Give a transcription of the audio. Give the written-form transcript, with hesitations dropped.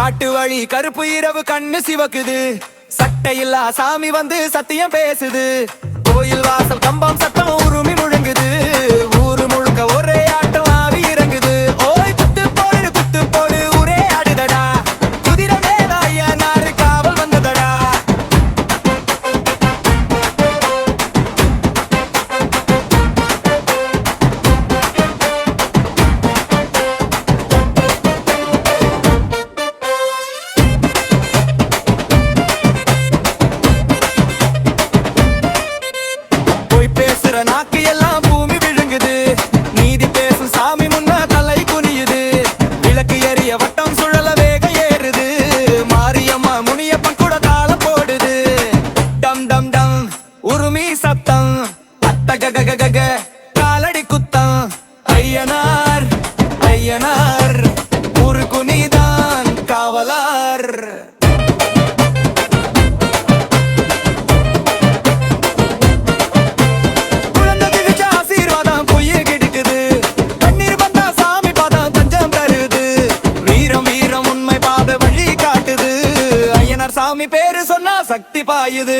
காட்டு வழி கருப்பு இரவு கண்ணு சிவக்குது. சட்டையில்லா சாமி வந்து சத்தியம் பேசுது. கோயில் வாசல் கம்பம் சத்தம் உருமி முழங்குது. ஊரு முழுக்க ஒரே ஆட்டம் ஆவி இறங்குது. ஓய் குத்து போடு ஊரே ஆடுதடா. குதிரை மேல ஐயனாரு காவல் வந்ததடா. நாக்கு எல்லாம் பூமி விழுங்குது. நீதி பேசும் சாமி முன்ன தலை குனியுது. விளக்கு எரிய வட்டம் சுழல வேக ஏறுது. மாரியம்மா முனியப்பன் கூட தாளம் போடுது. டம் டம் டம் உருமி சத்தம். அத்தக காலடி குத்தம். ஐயனார் ஐயனார் ஊருக்கு நீதான் காவலார். சாமி பேரு சொன்னா சக்தி பாயுது.